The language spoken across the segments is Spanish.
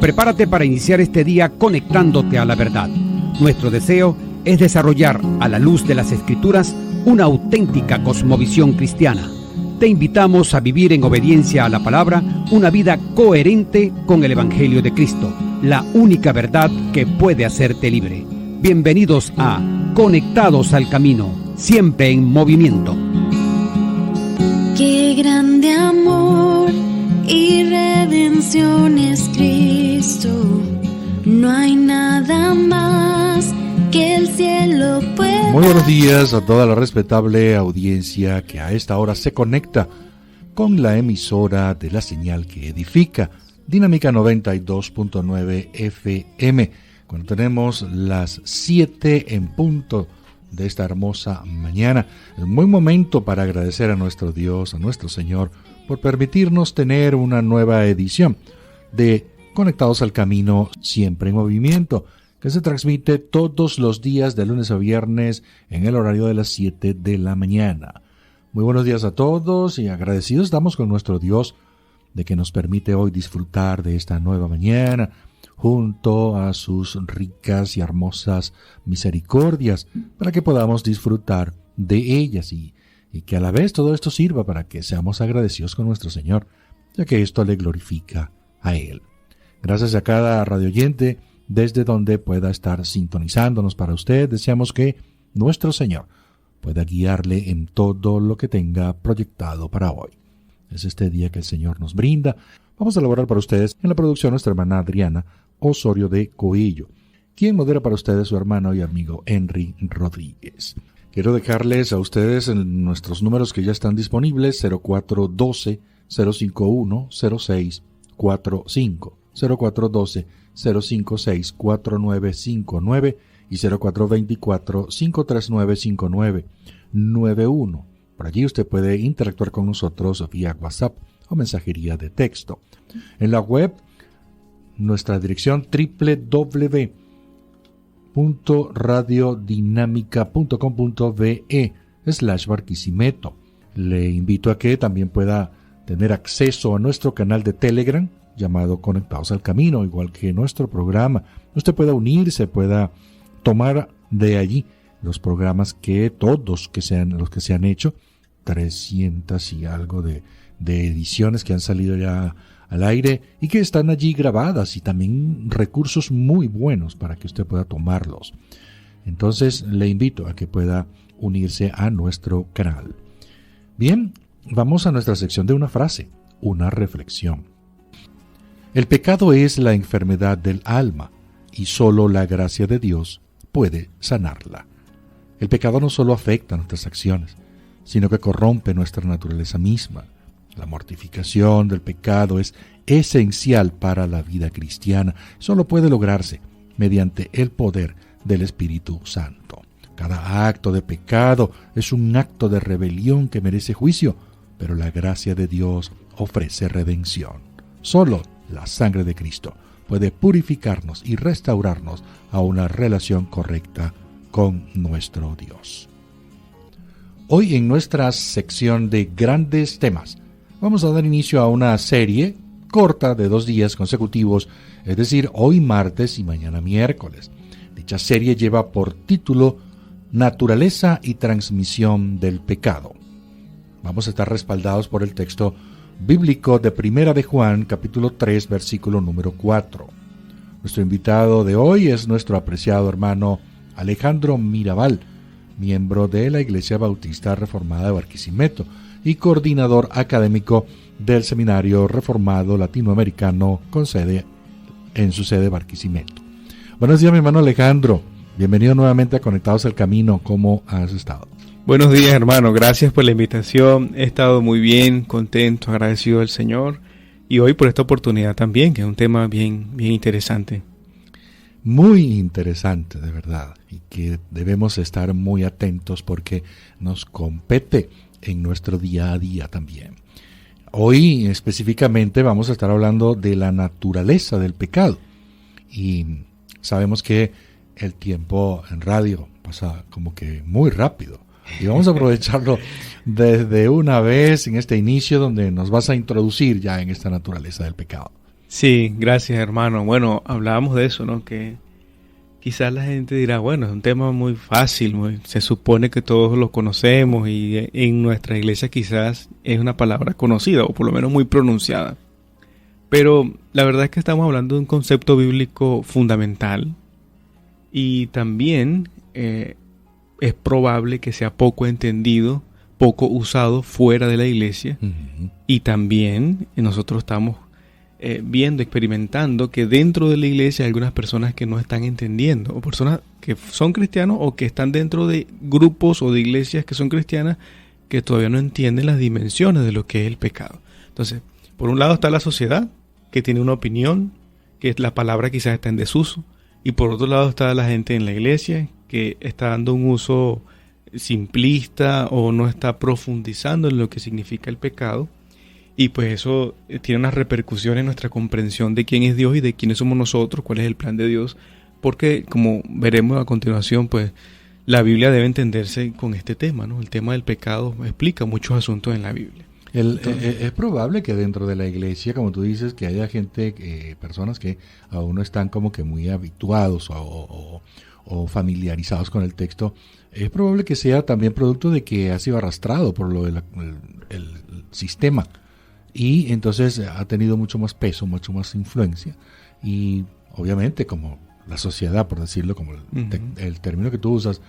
Prepárate para iniciar este día conectándote a la verdad. Nuestro deseo es desarrollar, a la luz de las Escrituras, una auténtica cosmovisión cristiana. Te invitamos a vivir en obediencia a la palabra una vida coherente con el Evangelio de Cristo, la única verdad que puede hacerte libre. Bienvenidos a Conectados al Camino, siempre en movimiento. Qué grande amor y redención es Cristo. No hay nada más que el cielo pueda. Muy buenos días a toda la respetable audiencia que a esta hora se conecta con la emisora de la señal que edifica, Dinámica 92.9 FM. Cuando tenemos las 7 en punto de esta hermosa mañana, es un buen momento para agradecer a nuestro Dios, a nuestro Señor, por permitirnos tener una nueva edición de Conectados al Camino, siempre en movimiento, que se transmite todos los días de lunes a viernes en el horario de las 7 de la mañana. Muy buenos días a todos y agradecidos estamos con nuestro Dios de que nos permite hoy disfrutar de esta nueva mañana junto a sus ricas y hermosas misericordias para que podamos disfrutar de ellas y que a la vez todo esto sirva para que seamos agradecidos con nuestro Señor, ya que esto le glorifica a Él. Gracias a cada radioyente desde donde pueda estar sintonizándonos para usted. Deseamos que nuestro Señor pueda guiarle en todo lo que tenga proyectado para hoy. Es este día que el Señor nos brinda. Vamos a elaborar para ustedes en la producción nuestra hermana Adriana Osorio de Coello, quien modera para ustedes su hermano y amigo Henry Rodríguez. Quiero dejarles a ustedes en nuestros números que ya están disponibles: 0412-051-0645, 0412-056-4959 y 0424-539-5991. Por allí usted puede interactuar con nosotros vía WhatsApp o mensajería de texto. En la web, nuestra dirección www.radiodinamica.com.be/Barquisimeto. Le invito a que también pueda tener acceso a nuestro canal de Telegram llamado Conectados al Camino, igual que nuestro programa. Usted pueda unirse, pueda tomar de allí los programas que todos los que se han hecho, 300 y algo de ediciones que han salido ya al aire y que están allí grabadas, y también recursos muy buenos para que usted pueda tomarlos. Entonces le invito a que pueda unirse a nuestro canal. Bien, vamos a nuestra sección de una frase, una reflexión. El pecado es la enfermedad del alma y solo la gracia de Dios puede sanarla. El pecado no solo afecta nuestras acciones, sino que corrompe nuestra naturaleza misma. La mortificación del pecado es esencial para la vida cristiana. Solo puede lograrse mediante el poder del Espíritu Santo. Cada acto de pecado es un acto de rebelión que merece juicio, pero la gracia de Dios ofrece redención. Solo la sangre de Cristo puede purificarnos y restaurarnos a una relación correcta con nuestro Dios. Hoy en nuestra sección de grandes temas vamos a dar inicio a una serie corta de 2 días consecutivos, es decir, hoy martes y mañana miércoles. Dicha serie lleva por título Naturaleza y transmisión del pecado. Vamos a estar respaldados por el texto bíblico de Primera de Juan, capítulo 3, versículo número 4. Nuestro invitado de hoy es nuestro apreciado hermano Alejandro Mirabal, miembro de la Iglesia Bautista Reformada de Barquisimeto y coordinador académico del Seminario Reformado Latinoamericano con sede en su sede Barquisimeto. Buenos días, mi hermano Alejandro. Bienvenido nuevamente a Conectados al Camino. ¿Cómo has estado? Buenos días, hermano. Gracias por la invitación. He estado muy bien, contento, agradecido al Señor. Y hoy por esta oportunidad también, que es un tema bien interesante. Muy interesante, de verdad. Y que debemos estar muy atentos porque nos compete en nuestro día a día también. Hoy específicamente vamos a estar hablando de la naturaleza del pecado. Y sabemos que el tiempo en radio pasa como que muy rápido. Y vamos a aprovecharlo desde una vez en este inicio donde nos vas a introducir ya en esta naturaleza del pecado. Sí, gracias, hermano. Bueno, hablábamos de eso, ¿no? Que quizás la gente dirá, bueno, es un tema muy fácil, se supone que todos lo conocemos y en nuestra iglesia quizás es una palabra conocida o por lo menos muy pronunciada. Pero la verdad es que estamos hablando de un concepto bíblico fundamental y también es probable que sea poco entendido, poco usado fuera de la iglesia. Uh-huh. Y también nosotros estamos viendo, experimentando que dentro de la iglesia hay algunas personas que no están entendiendo, o personas que son cristianos o que están dentro de grupos o de iglesias que son cristianas que todavía no entienden las dimensiones de lo que es el pecado. Entonces, por un lado está la sociedad, que tiene una opinión, que la palabra quizás está en desuso, y por otro lado está la gente en la iglesia, que está dando un uso simplista o no está profundizando en lo que significa el pecado. Y pues eso tiene unas repercusiones en nuestra comprensión de quién es Dios y de quiénes somos nosotros, cuál es el plan de Dios, porque como veremos a continuación, pues la Biblia debe entenderse con este tema, ¿no? El tema del pecado explica muchos asuntos en la Biblia. Es probable que dentro de la iglesia, como tú dices, que haya gente, personas que aún no están como que muy habituados o familiarizados con el texto. Es probable que sea también producto de que ha sido arrastrado por lo del el sistema. Y entonces ha tenido mucho más peso, mucho más influencia. Y obviamente como la sociedad, por decirlo, como el término que tú usas,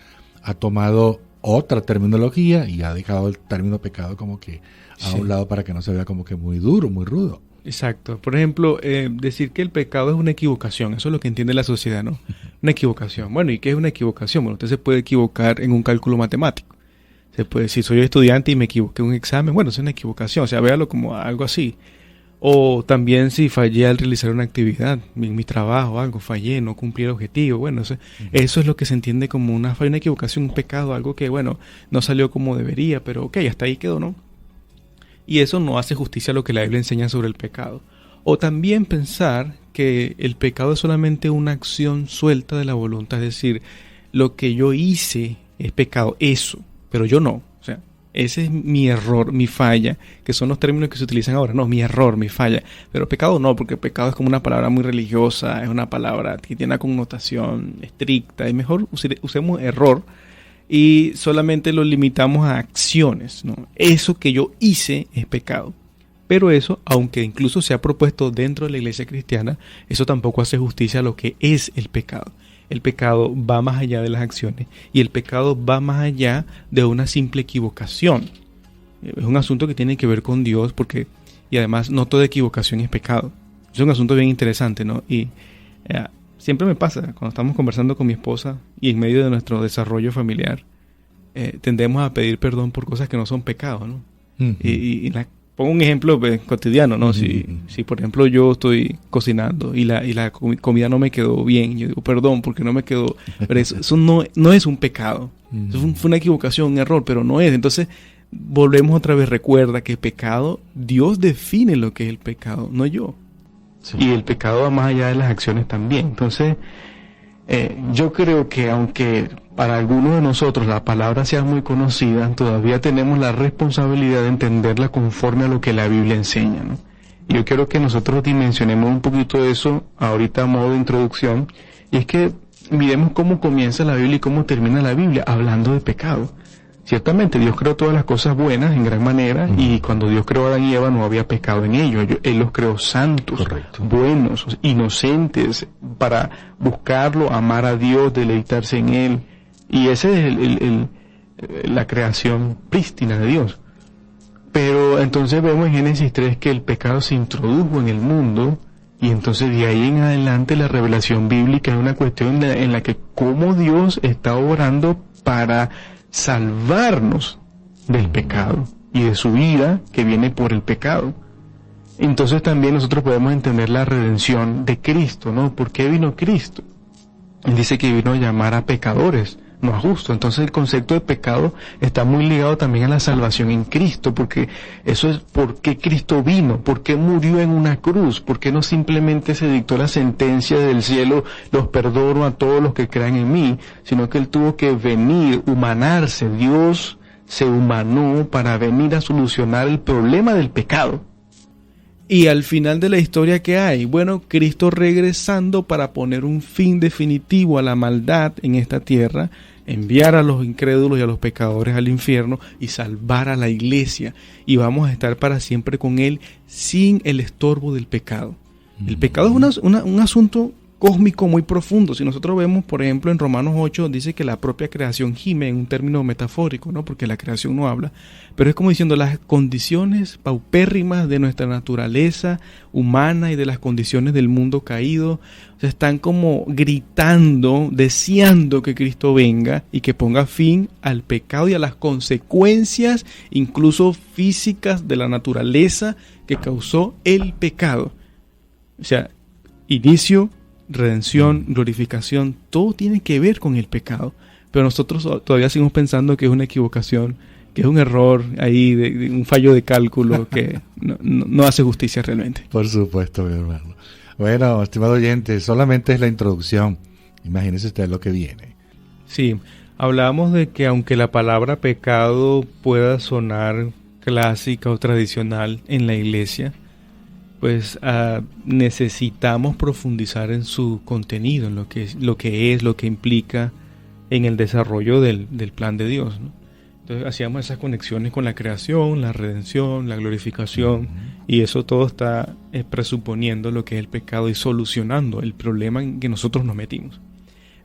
ha tomado otra terminología y ha dejado el término pecado como que a un lado para que no se vea como que muy duro, muy rudo. Exacto. Por ejemplo, decir que el pecado es una equivocación, eso es lo que entiende la sociedad, ¿no? Una equivocación. Bueno, ¿y qué es una equivocación? Bueno, usted se puede equivocar en un cálculo matemático. Se puede decir, soy estudiante y me equivoqué en un examen, bueno, es una equivocación, o sea, véalo como algo así. O también si fallé al realizar una actividad, en mi trabajo, algo, fallé, no cumplí el objetivo, bueno, eso es lo que se entiende como una equivocación, un pecado, algo que, bueno, no salió como debería, pero ok, hasta ahí quedó, ¿no? Y eso no hace justicia a lo que la Biblia enseña sobre el pecado. O también pensar que el pecado es solamente una acción suelta de la voluntad, es decir, lo que yo hice es pecado, eso, pero yo no. O sea, ese es mi error, mi falla, que son los términos que se utilizan ahora. No, mi error, mi falla. Pero pecado no, porque pecado es como una palabra muy religiosa, es una palabra que tiene una connotación estricta. Y mejor usemos error y solamente lo limitamos a acciones, ¿no? Eso que yo hice es pecado. Pero eso, aunque incluso se ha propuesto dentro de la iglesia cristiana, eso tampoco hace justicia a lo que es el pecado. El pecado va más allá de las acciones y el pecado va más allá de una simple equivocación. Es un asunto que tiene que ver con Dios y además no toda equivocación es pecado. Es un asunto bien interesante, ¿no? Y siempre me pasa cuando estamos conversando con mi esposa y en medio de nuestro desarrollo familiar, tendemos a pedir perdón por cosas que no son pecado, ¿no? Uh-huh. Pongo un ejemplo cotidiano, ¿no? Si por ejemplo yo estoy cocinando y la comida no me quedó bien, yo digo perdón porque no me quedó, pero eso no es un pecado, eso fue una equivocación, un error, pero no es. Entonces volvemos otra vez, recuerda que pecado, Dios define lo que es el pecado, no yo. Sí. Y el pecado va más allá de las acciones también. Entonces yo creo que aunque para algunos de nosotros la palabra sea muy conocida, todavía tenemos la responsabilidad de entenderla conforme a lo que la Biblia enseña, ¿no? Y yo quiero que nosotros dimensionemos un poquito de eso ahorita a modo de introducción, y es que miremos cómo comienza la Biblia y cómo termina la Biblia hablando de pecado. Ciertamente Dios creó todas las cosas buenas en gran manera, y cuando Dios creó a Adán y Eva no había pecado en ellos. Él los creó santos, correcto, buenos, inocentes, para buscarlo, amar a Dios, deleitarse en Él. Y esa es la creación prístina de Dios. Pero entonces vemos en Génesis 3 que el pecado se introdujo en el mundo, y entonces de ahí en adelante la revelación bíblica es una cuestión en la que cómo Dios está obrando para salvarnos del pecado y de su ira que viene por el pecado. Entonces también nosotros podemos entender la redención de Cristo, ¿no? ¿Por qué vino Cristo? Él dice que vino a llamar a pecadores, no a justos. Entonces el concepto de pecado está muy ligado también a la salvación en Cristo, porque eso es por qué Cristo vino, por qué murió en una cruz, por qué no simplemente se dictó la sentencia del cielo, los perdono a todos los que crean en mí, sino que Él tuvo que venir, humanarse. Dios se humanó para venir a solucionar el problema del pecado. Y al final de la historia, ¿qué hay? Bueno, Cristo regresando para poner un fin definitivo a la maldad en esta tierra, enviar a los incrédulos y a los pecadores al infierno y salvar a la iglesia. Y vamos a estar para siempre con Él sin el estorbo del pecado. El pecado es un asunto cósmico muy profundo. Si nosotros vemos, por ejemplo, en Romanos 8, dice que la propia creación gime, en un término metafórico, ¿no? Porque la creación no habla, pero es como diciendo las condiciones paupérrimas de nuestra naturaleza humana y de las condiciones del mundo caído, o sea, están como gritando, deseando que Cristo venga y que ponga fin al pecado y a las consecuencias, incluso físicas, de la naturaleza que causó el pecado. O sea, inicio, redención, glorificación, todo tiene que ver con el pecado. Pero nosotros todavía seguimos pensando que es una equivocación, que es un error ahí, de un fallo de cálculo que no hace justicia realmente. Por supuesto, mi hermano. Bueno, estimado oyente, solamente es la introducción. Imagínese usted lo que viene. Sí, hablábamos de que aunque la palabra pecado pueda sonar clásica o tradicional en la iglesia, pues necesitamos profundizar en su contenido, en lo que implica en el desarrollo del plan de Dios, ¿no? Entonces hacíamos esas conexiones con la creación, la redención, la glorificación, y eso todo está presuponiendo lo que es el pecado y solucionando el problema en que nosotros nos metimos.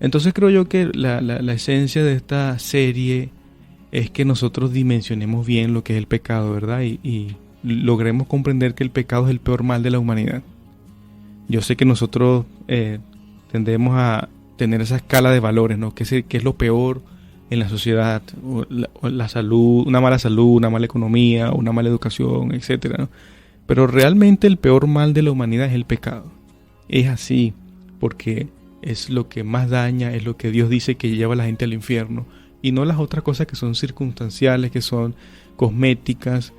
Entonces creo yo que la esencia de esta serie es que nosotros dimensionemos bien lo que es el pecado, ¿verdad? Y logremos comprender que el pecado es el peor mal de la humanidad. Yo sé que nosotros tendemos a tener esa escala de valores, ¿no? ¿Qué es lo peor en la sociedad? O la salud, una mala salud, una mala economía, una mala educación, etcétera, ¿no? Pero realmente el peor mal de la humanidad es el pecado. Es así, porque es lo que más daña, es lo que Dios dice que lleva a la gente al infierno, y no las otras cosas que son circunstanciales, que son cosméticas.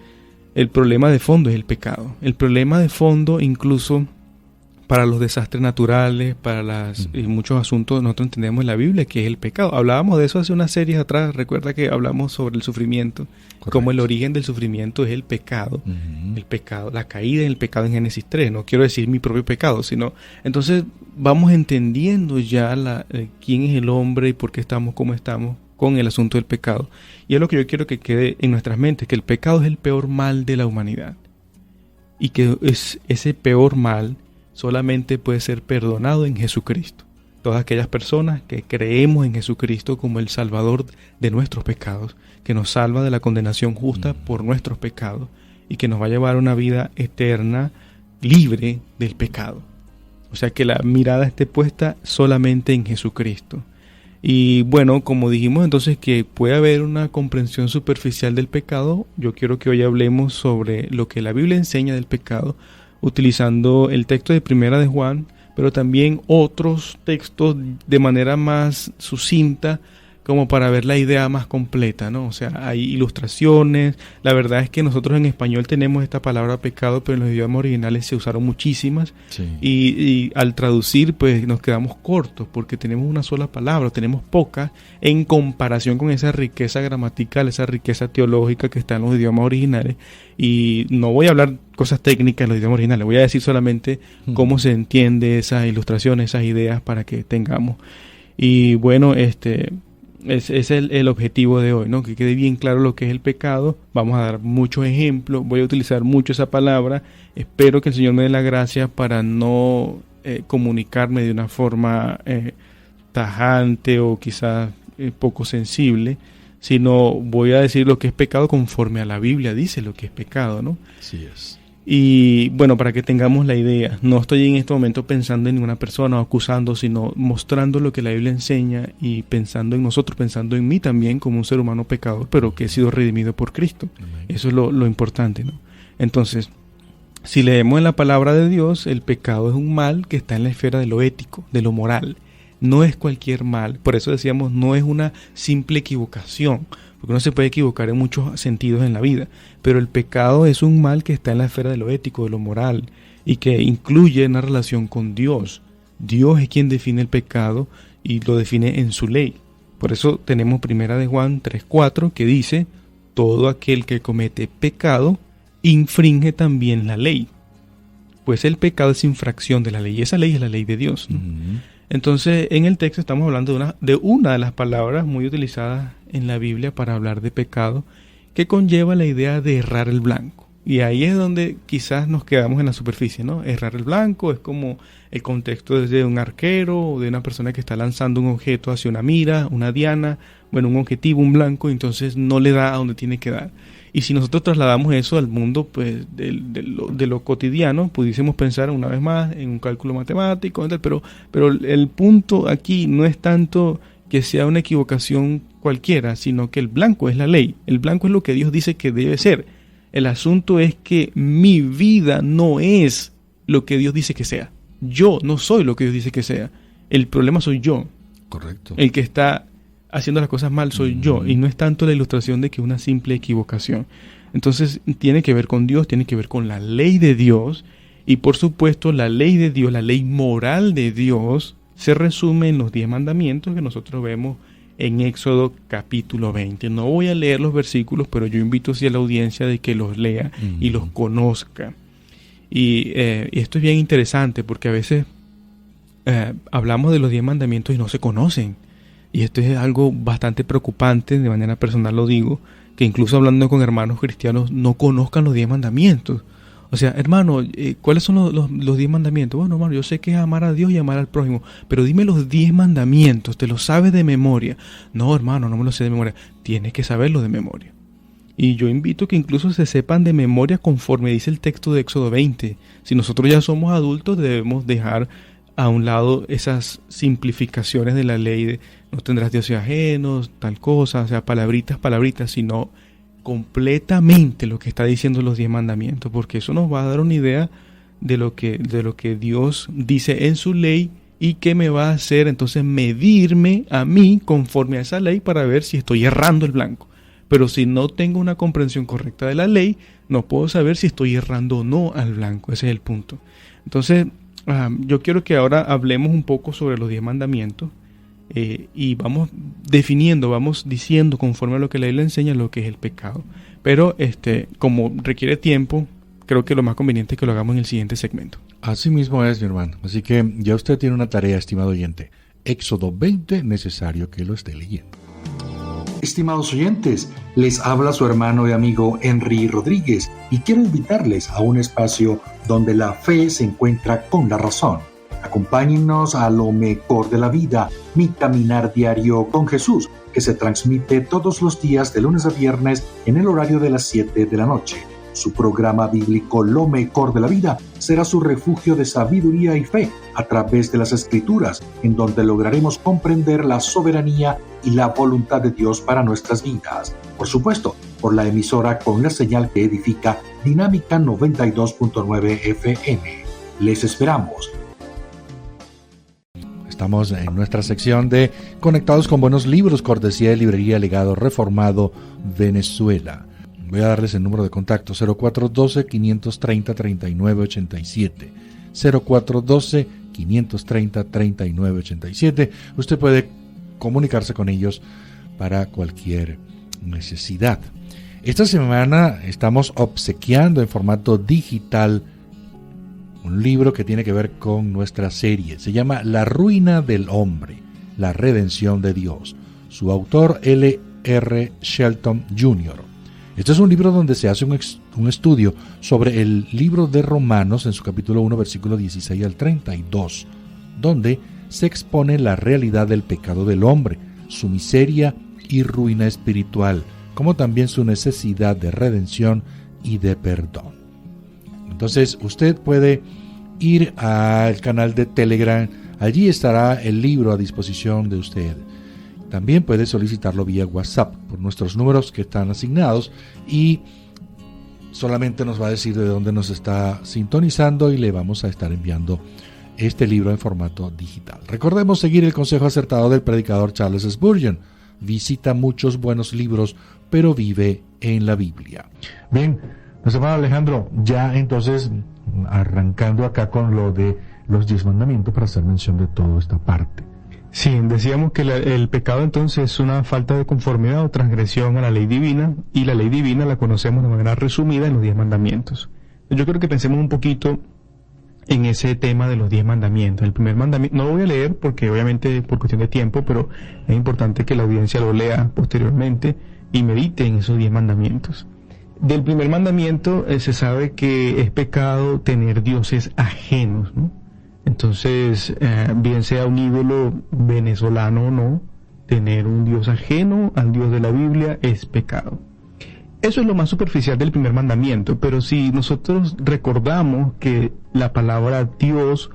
El problema de fondo es el pecado. El problema de fondo, incluso para los desastres naturales, para muchos asuntos, nosotros entendemos en la Biblia que es el pecado. Hablábamos de eso hace unas series atrás. Recuerda que hablamos sobre el sufrimiento. Correcto. Como el origen del sufrimiento es el pecado. El pecado, la caída en el pecado en Génesis 3. No quiero decir mi propio pecado, sino... Entonces vamos entendiendo ya quién es el hombre y por qué estamos como estamos con el asunto del pecado. Y es lo que yo quiero que quede en nuestras mentes, que el pecado es el peor mal de la humanidad. Y que ese peor mal solamente puede ser perdonado en Jesucristo. Todas aquellas personas que creemos en Jesucristo como el Salvador de nuestros pecados, que nos salva de la condenación justa por nuestros pecados y que nos va a llevar a una vida eterna libre del pecado. O sea, que la mirada esté puesta solamente en Jesucristo. Y bueno, como dijimos entonces que puede haber una comprensión superficial del pecado, yo quiero que hoy hablemos sobre lo que la Biblia enseña del pecado, utilizando el texto de Primera de Juan, pero también otros textos de manera más sucinta, como para ver la idea más completa, ¿no? O sea, hay ilustraciones. La verdad es que nosotros en español tenemos esta palabra pecado, pero en los idiomas originales se usaron muchísimas. Sí. Y al traducir, pues nos quedamos cortos, porque tenemos una sola palabra, tenemos pocas, en comparación con esa riqueza gramatical, esa riqueza teológica que está en los idiomas originales. Y no voy a hablar cosas técnicas en los idiomas originales, voy a decir solamente cómo se entiende esas ilustraciones, esas ideas para que tengamos. Y bueno, ese es el objetivo de hoy, ¿no? Que quede bien claro lo que es el pecado. Vamos a dar muchos ejemplos, voy a utilizar mucho esa palabra. Espero que el Señor me dé la gracia para no comunicarme de una forma tajante o quizás poco sensible, sino voy a decir lo que es pecado conforme a la Biblia dice lo que es pecado, ¿no? Así es. Y bueno, para que tengamos la idea, no estoy en este momento pensando en ninguna persona o acusando, sino mostrando lo que la Biblia enseña y pensando en nosotros, pensando en mí también como un ser humano pecador, pero que he sido redimido por Cristo. Amén. Eso es lo importante, ¿no? Entonces, si leemos en la palabra de Dios, el pecado es un mal que está en la esfera de lo ético, de lo moral. No es cualquier mal, por eso decíamos, no es una simple equivocación, porque uno se puede equivocar en muchos sentidos en la vida, pero el pecado es un mal que está en la esfera de lo ético, de lo moral, y que incluye una relación con Dios. Dios es quien define el pecado y lo define en su ley. Por eso tenemos Primera de Juan 3:4 que dice, todo aquel que comete pecado infringe también la ley. pues el pecado es infracción de la ley, y esa ley es la ley de Dios, ¿no? Entonces, en el texto estamos hablando de una de las palabras muy utilizadas en la Biblia para hablar de pecado, que conlleva la idea de errar el blanco. Y ahí es donde quizás nos quedamos en la superficie, ¿no? Errar el blanco es como el contexto de un arquero o de una persona que está lanzando un objeto hacia una mira, una diana, bueno, un objetivo, un blanco, y entonces no le da a donde tiene que dar. Y si nosotros trasladamos eso al mundo pues de lo cotidiano, pudiésemos pensar una vez más en un cálculo matemático, pero el punto aquí no es tanto que sea una equivocación cualquiera, sino que el blanco es la ley. El blanco es lo que Dios dice que debe ser. El asunto es que mi vida no es lo que Dios dice que sea. Yo no soy lo que Dios dice que sea. El problema soy yo. Correcto. El que está haciendo las cosas mal soy yo, y no es tanto la ilustración de que una simple equivocación. Entonces tiene que ver con Dios, tiene que ver con la ley de Dios, y por supuesto la ley de Dios, la ley moral de Dios, se resume en los 10 mandamientos que nosotros vemos en Éxodo capítulo 20. No voy a leer los versículos, pero yo invito sí a la audiencia de que los lea y los conozca. Y esto es bien interesante porque a veces hablamos de los 10 mandamientos y no se conocen. Y esto es algo bastante preocupante, de manera personal lo digo, que incluso hablando con hermanos cristianos no conozcan los 10 mandamientos. O sea, hermano, ¿cuáles son los 10 mandamientos? Bueno, hermano, yo sé que es amar a Dios y amar al prójimo, pero dime los 10 mandamientos, ¿te los sabes de memoria? No, hermano, no me los sé de memoria. Tienes que saberlo de memoria. Y yo invito que incluso se sepan de memoria conforme dice el texto de Éxodo 20. Si nosotros ya somos adultos, debemos dejar a un lado esas simplificaciones de la ley de no tendrás dioses ajenos, tal cosa, o sea, palabritas, sino completamente lo que está diciendo los 10 mandamientos, porque eso nos va a dar una idea de lo que Dios dice en su ley y que me va a hacer entonces medirme a mí conforme a esa ley para ver si estoy errando el blanco. Pero si no tengo una comprensión correcta de la ley, no puedo saber si estoy errando o no al blanco. Ese es el punto. Entonces, yo quiero que ahora hablemos un poco sobre los 10 mandamientos y vamos definiendo, vamos diciendo conforme a lo que la Biblia enseña lo que es el pecado. Pero como requiere tiempo, creo que lo más conveniente es que lo hagamos en el siguiente segmento. Así mismo es, mi hermano. Así que ya usted tiene una tarea, estimado oyente. Éxodo 20, necesario que lo esté leyendo. Estimados oyentes, les habla su hermano y amigo Henry Rodríguez y quiero invitarles a un espacio donde la fe se encuentra con la razón. Acompáñennos a lo mejor de la vida, mi caminar diario con Jesús, que se transmite todos los días de lunes a viernes en el horario de las 7 de la noche. Su programa bíblico Lo Mejor de la Vida será su refugio de sabiduría y fe a través de las Escrituras, en donde lograremos comprender la soberanía y la voluntad de Dios para nuestras vidas. Por supuesto, por la emisora con la señal que edifica Dinámica 92.9 FM. Les esperamos. Estamos en nuestra sección de Conectados con Buenos Libros, cortesía de Librería Legado Reformado, Venezuela. Voy a darles el número de contacto: 0412-530-3987. 0412-530-3987. Usted puede comunicarse con ellos para cualquier necesidad. Esta semana estamos obsequiando en formato digital un libro que tiene que ver con nuestra serie. Se llama La ruina del hombre, la redención de Dios. Su autor, L.R. Shelton Jr. Este es un libro donde se hace un estudio sobre el libro de Romanos en su capítulo 1, versículo 16 al 32, donde se expone la realidad del pecado del hombre, su miseria y ruina espiritual, como también su necesidad de redención y de perdón. Entonces, usted puede ir al canal de Telegram, allí estará el libro a disposición de usted. También puede solicitarlo vía WhatsApp por nuestros números que están asignados y solamente nos va a decir de dónde nos está sintonizando y le vamos a estar enviando este libro en formato digital. Recordemos seguir el consejo acertado del predicador Charles Spurgeon: visita muchos buenos libros, pero vive en la Biblia. Bien, nuestro hermano Alejandro, ya entonces arrancando acá con lo de los 10 mandamientos para hacer mención de toda esta parte. Sí, decíamos que el pecado entonces es una falta de conformidad o transgresión a la ley divina, y la ley divina la conocemos de manera resumida en los 10 mandamientos. Yo creo que pensemos un poquito en ese tema de los 10 mandamientos. El primer mandamiento, no lo voy a leer porque obviamente por cuestión de tiempo, pero es importante que la audiencia lo lea posteriormente y medite en esos 10 mandamientos. Del primer mandamiento se sabe que es pecado tener dioses ajenos, ¿no? Entonces, bien sea un ídolo venezolano o no, tener un Dios ajeno al Dios de la Biblia es pecado. Eso es lo más superficial del primer mandamiento, pero si nosotros recordamos que la palabra Dios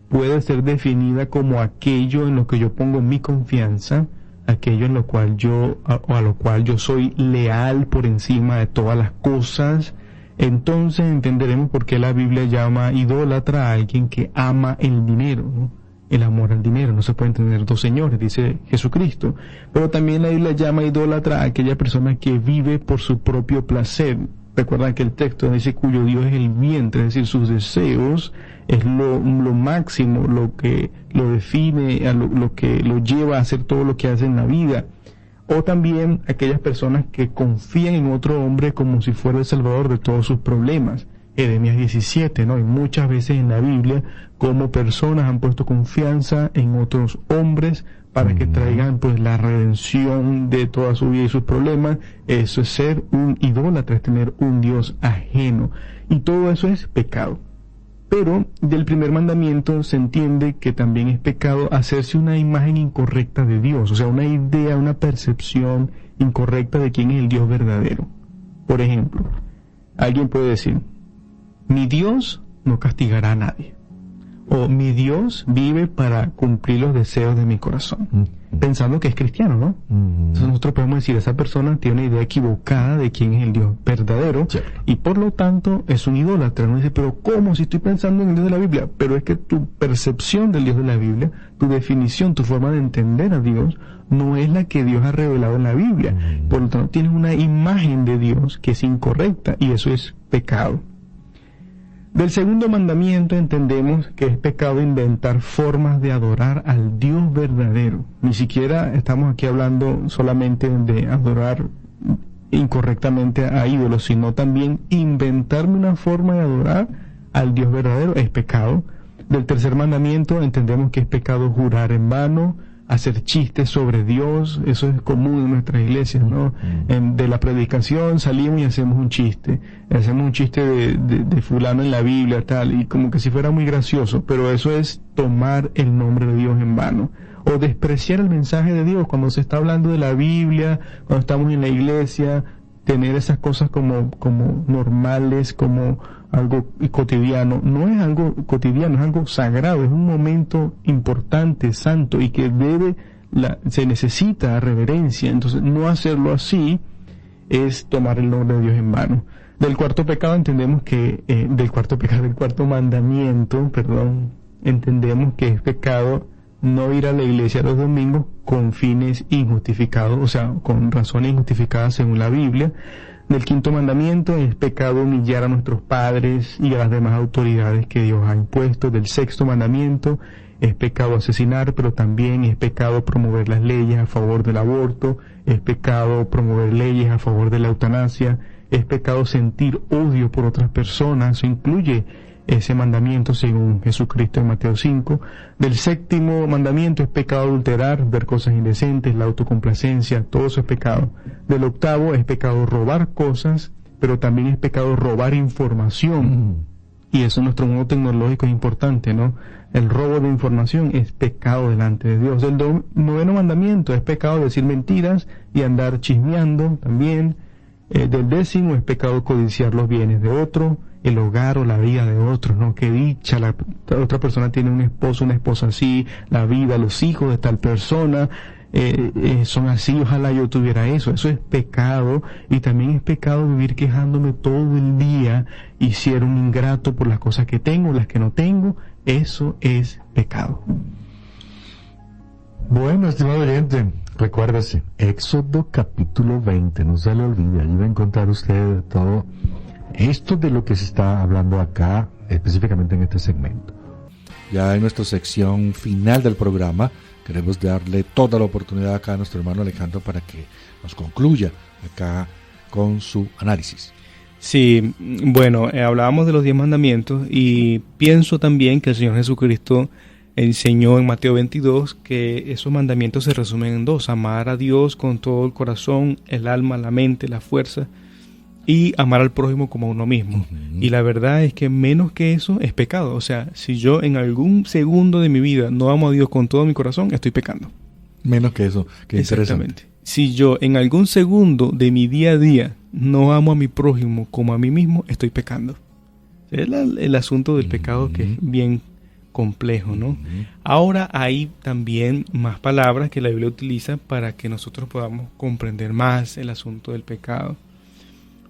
puede ser definida como aquello en lo que yo pongo mi confianza, aquello en lo cual a lo cual yo soy leal por encima de todas las cosas, entonces entenderemos por qué la Biblia llama idólatra a alguien que ama el dinero, ¿no? El amor al dinero. No se pueden tener dos señores, dice Jesucristo. Pero también la Biblia llama idólatra a aquella persona que vive por su propio placer. Recuerdan que el texto dice cuyo Dios es el vientre, es decir, sus deseos es lo máximo, lo que lo define, lo que lo lleva a hacer todo lo que hace en la vida. O también aquellas personas que confían en otro hombre como si fuera el salvador de todos sus problemas. Jeremías 17, ¿no? Y muchas veces en la Biblia, como personas han puesto confianza en otros hombres para que traigan pues la redención de toda su vida y sus problemas. Eso es ser un idólatra, es tener un Dios ajeno. Y todo eso es pecado. Pero del primer mandamiento se entiende que también es pecado hacerse una imagen incorrecta de Dios, o sea, una idea, una percepción incorrecta de quién es el Dios verdadero. Por ejemplo, alguien puede decir, mi Dios no castigará a nadie, o mi Dios vive para cumplir los deseos de mi corazón, pensando que es cristiano, ¿no? Entonces nosotros podemos decir, esa persona tiene una idea equivocada de quién es el Dios verdadero, sí, y por lo tanto es un idólatra. No dice, pero ¿cómo? Si estoy pensando en el Dios de la Biblia. Pero es que tu percepción del Dios de la Biblia, tu definición, tu forma de entender a Dios, no es la que Dios ha revelado en la Biblia. Por lo tanto, tienes una imagen de Dios que es incorrecta, y eso es pecado. Del segundo mandamiento entendemos que es pecado inventar formas de adorar al Dios verdadero. Ni siquiera estamos aquí hablando solamente de adorar incorrectamente a ídolos, sino también inventarme una forma de adorar al Dios verdadero es pecado. Del tercer mandamiento entendemos que es pecado jurar en vano, hacer chistes sobre Dios. Eso es común en nuestras iglesias, ¿no? De la predicación salimos y hacemos un chiste de fulano en la Biblia, tal, y como que si fuera muy gracioso, pero eso es tomar el nombre de Dios en vano, o despreciar el mensaje de Dios cuando se está hablando de la Biblia, cuando estamos en la iglesia, tener esas cosas como normales, como algo cotidiano. No es algo cotidiano, es algo sagrado, es un momento importante, santo, y que se necesita reverencia. Entonces, no hacerlo así es tomar el nombre de Dios en vano. Del cuarto pecado entendemos que, del cuarto mandamiento, entendemos que es pecado no ir a la iglesia los domingos con fines injustificados, o sea, con razones injustificadas según la Biblia. Del quinto mandamiento es pecado humillar a nuestros padres y a las demás autoridades que Dios ha impuesto. Del sexto mandamiento es pecado asesinar, pero también es pecado promover las leyes a favor del aborto, es pecado promover leyes a favor de la eutanasia, es pecado sentir odio por otras personas. Eso incluye ese mandamiento según Jesucristo en Mateo 5. Del séptimo mandamiento es pecado adulterar, ver cosas indecentes, la autocomplacencia, todo eso es pecado. Del octavo es pecado robar cosas, pero también es pecado robar información. Y eso en nuestro mundo tecnológico es importante, ¿no? El robo de información es pecado delante de Dios. Del noveno mandamiento es pecado decir mentiras y andar chismeando también. Del décimo es pecado codiciar los bienes de otro, el hogar o la vida de otro, ¿no? Qué dicha, la otra persona tiene un esposo, una esposa así, la vida, los hijos de tal persona son así, ojalá yo tuviera eso. Eso es pecado. Y también es pecado vivir quejándome todo el día y ser un ingrato por las cosas que tengo, las que no tengo. Eso es pecado. Bueno, estimado oyente, recuérdese, Éxodo capítulo 20, no se le olvide, allí va a encontrar usted todo esto de lo que se está hablando acá, específicamente en este segmento. Ya en nuestra sección final del programa, queremos darle toda la oportunidad acá a nuestro hermano Alejandro para que nos concluya acá con su análisis. Sí, bueno, hablábamos de los 10 mandamientos y pienso también que el Señor Jesucristo enseñó en Mateo 22 que esos mandamientos se resumen en 2: amar a Dios con todo el corazón, el alma, la mente, la fuerza, y amar al prójimo como a uno mismo. Y la verdad es que menos que eso es pecado. O sea, si yo en algún segundo de mi vida no amo a Dios con todo mi corazón, estoy pecando. Menos que eso, que Exactamente. Si yo en algún segundo de mi día a día no amo a mi prójimo como a mí mismo, estoy pecando. Es el asunto del pecado, que es bien complejo, ¿no? Ahora hay también más palabras que la Biblia utiliza para que nosotros podamos comprender más el asunto del pecado.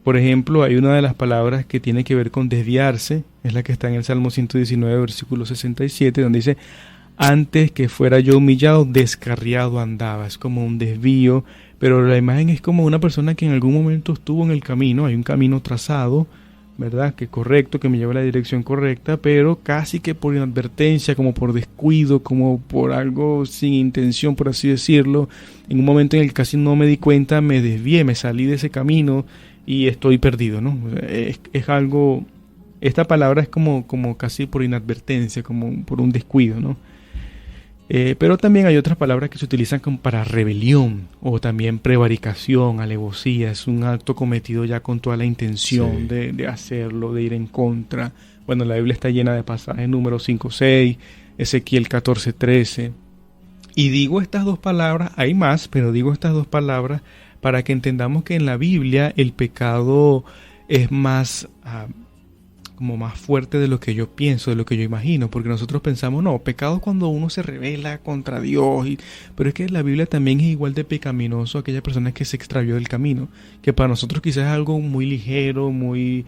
Por ejemplo, hay una de las palabras que tiene que ver con desviarse, es la que está en el Salmo 119, versículo 67, donde dice: antes que fuera yo humillado, descarriado andaba. Es como un desvío, pero la imagen es como una persona que en algún momento estuvo en el camino, hay un camino trazado, ¿verdad? Que correcto, que me lleva a la dirección correcta, pero casi que por inadvertencia, como por descuido, como por algo sin intención, por así decirlo, en un momento en el que casi no me di cuenta, me desvié, me salí de ese camino y estoy perdido, ¿no? Es algo, esta palabra es como casi por inadvertencia, como por un descuido, ¿no? Pero también hay otras palabras que se utilizan como para rebelión o también prevaricación, alevosía. Es un acto cometido ya con toda la intención de hacerlo, de ir en contra. Bueno, la Biblia está llena de pasajes, Números 5:6, Ezequiel 14:13. Y digo estas dos palabras, hay más, pero digo estas dos palabras para que entendamos que en la Biblia el pecado es más como más fuerte de lo que yo pienso, de lo que yo imagino, porque nosotros pensamos, no, pecado es cuando uno se rebela contra Dios, pero es que la Biblia también es igual de pecaminoso aquella persona que se extravió del camino, que para nosotros quizás es algo muy ligero, muy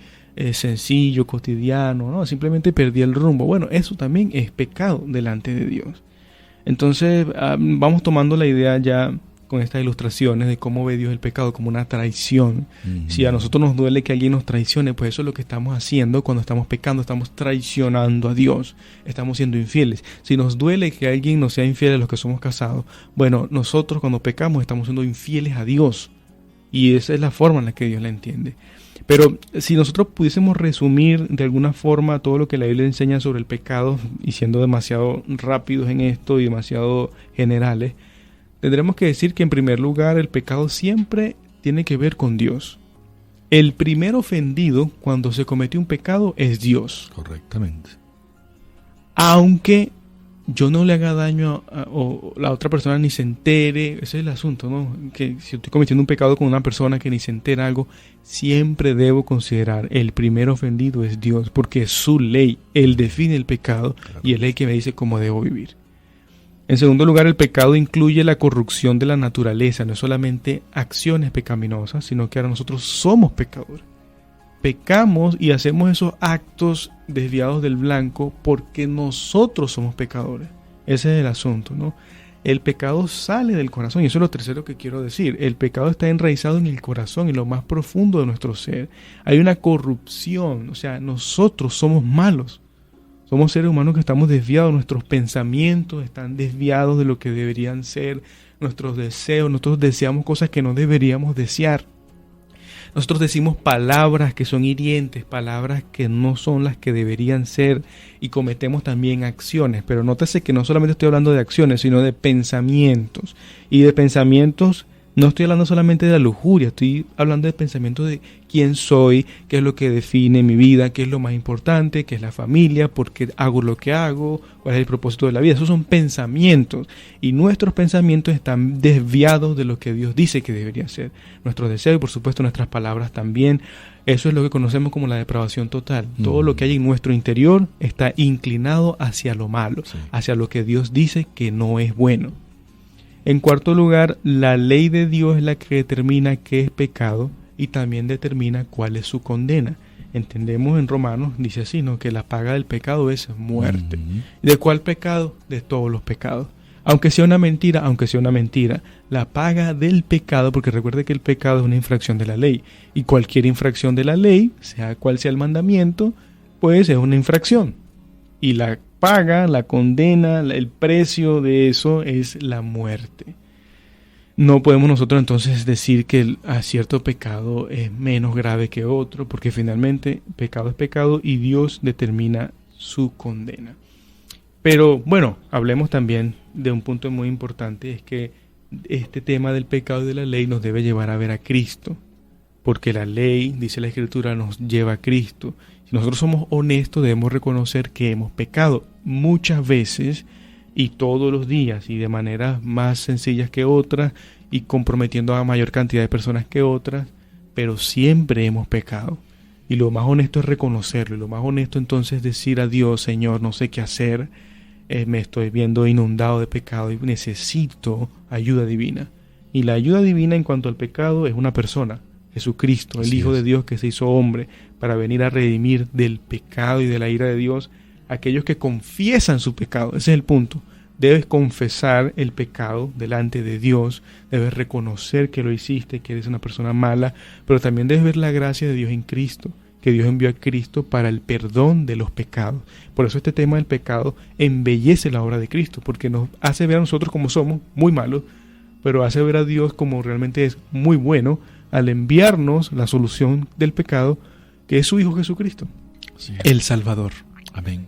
sencillo, cotidiano, no, simplemente perdí el rumbo. Bueno, eso también es pecado delante de Dios. Entonces vamos tomando la idea ya con estas ilustraciones de cómo ve Dios el pecado como una traición. Si a nosotros nos duele que alguien nos traicione, pues eso es lo que estamos haciendo cuando estamos pecando, estamos traicionando a Dios, estamos siendo infieles. Si nos duele que alguien nos sea infiel a los que somos casados, bueno, nosotros cuando pecamos estamos siendo infieles a Dios, y esa es la forma en la que Dios la entiende. Pero si nosotros pudiésemos resumir de alguna forma todo lo que la Biblia enseña sobre el pecado, y siendo demasiado rápidos en esto y demasiado generales, tendremos que decir que en primer lugar el pecado siempre tiene que ver con Dios. El primer ofendido cuando se cometió un pecado es Dios. Correctamente. Aunque yo no le haga daño o la otra persona ni se entere, ese es el asunto, ¿no? Que si estoy cometiendo un pecado con una persona que ni se entera algo, siempre debo considerar el primer ofendido es Dios, porque es su ley, Él define el pecado y es Él que me dice cómo debo vivir. En segundo lugar, el pecado incluye la corrupción de la naturaleza, no es solamente acciones pecaminosas, sino que ahora nosotros somos pecadores. Pecamos y hacemos esos actos desviados del blanco porque nosotros somos pecadores. Ese es el asunto, ¿no? El pecado sale del corazón, y eso es lo tercero que quiero decir. El pecado está enraizado en el corazón, en lo más profundo de nuestro ser. Hay una corrupción, o sea, nosotros somos malos. Somos seres humanos que estamos desviados, nuestros pensamientos están desviados de lo que deberían ser, nuestros deseos, nosotros deseamos cosas que no deberíamos desear. Nosotros decimos palabras que son hirientes, palabras que no son las que deberían ser, y cometemos también acciones. Pero nótese que no solamente estoy hablando de acciones, sino de pensamientos. Y de pensamientos no estoy hablando solamente de la lujuria, estoy hablando de pensamientos de quién soy, qué es lo que define mi vida, qué es lo más importante, qué es la familia, por qué hago lo que hago, cuál es el propósito de la vida. Esos son pensamientos, y nuestros pensamientos están desviados de lo que Dios dice que debería ser. Nuestros deseos y por supuesto nuestras palabras también. Eso es lo que conocemos como la depravación total. Todo lo que hay en nuestro interior está inclinado hacia lo malo, hacia lo que Dios dice que no es bueno. En cuarto lugar, la ley de Dios es la que determina qué es pecado y también determina cuál es su condena. Entendemos en Romanos, dice así, ¿no? Que la paga del pecado es muerte. ¿De cuál pecado? De todos los pecados. Aunque sea una mentira, la paga del pecado, porque recuerde que el pecado es una infracción de la ley, y cualquier infracción de la ley, sea cual sea el mandamiento, pues es una infracción. Y la paga, la condena, el precio de eso es la muerte. no podemos nosotros entonces decir que a cierto pecado es menos grave que otro, porque finalmente pecado es pecado y Dios determina su condena. Pero bueno, hablemos también de un punto muy importante, es que este tema del pecado y de la ley nos debe llevar a ver a Cristo, porque la ley, dice la Escritura, nos lleva a Cristo. Si nosotros somos honestos, debemos reconocer que hemos pecado muchas veces y todos los días y de maneras más sencillas que otras y comprometiendo a mayor cantidad de personas que otras, pero siempre hemos pecado. Y lo más honesto es reconocerlo, y lo más honesto entonces es decir a Dios: Señor, no sé qué hacer, me estoy viendo inundado de pecado y necesito ayuda divina. Y la ayuda divina en cuanto al pecado es una persona, Jesucristo, el Hijo de Dios que se hizo hombre para venir a redimir del pecado y de la ira de Dios a aquellos que confiesan su pecado. Ese es el punto. Debes confesar el pecado delante de Dios, debes reconocer que lo hiciste, que eres una persona mala, pero también debes ver la gracia de Dios en Cristo, que Dios envió a Cristo para el perdón de los pecados. Por eso este tema del pecado embellece la obra de Cristo, porque nos hace ver a nosotros como somos, muy malos, pero hace ver a Dios como realmente es muy bueno al enviarnos la solución del pecado, que es su Hijo Jesucristo, el Salvador. Amén.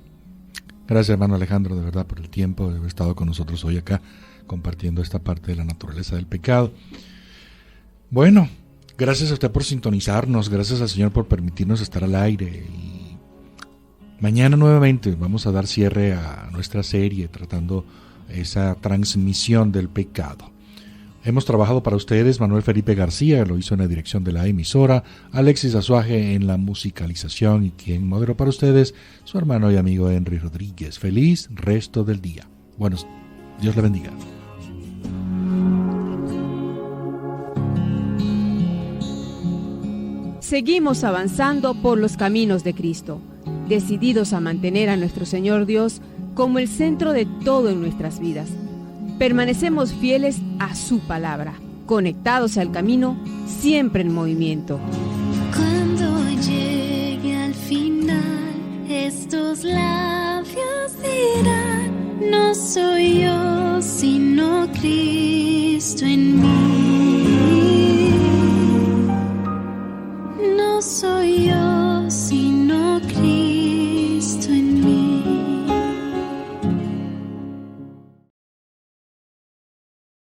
Gracias, hermano Alejandro, de verdad, por el tiempo de haber estado con nosotros hoy acá, compartiendo esta parte de la naturaleza del pecado. Bueno, gracias a usted por sintonizarnos, gracias al Señor por permitirnos estar al aire. Y mañana nuevamente vamos a dar cierre a nuestra serie tratando esa transmisión del pecado. Hemos trabajado para ustedes Manuel Felipe García, lo hizo en la dirección de la emisora, Alexis Azuaje en la musicalización y quien moderó para ustedes, su hermano y amigo Henry Rodríguez. Feliz resto del día. Bueno, Dios le bendiga. Seguimos avanzando por los caminos de Cristo, decididos a mantener a nuestro Señor Dios como el centro de todo en nuestras vidas. Permanecemos fieles a su palabra, conectados al camino, siempre en movimiento. Cuando llegue al final, estos labios dirán: no soy yo, sino Cristo en mí.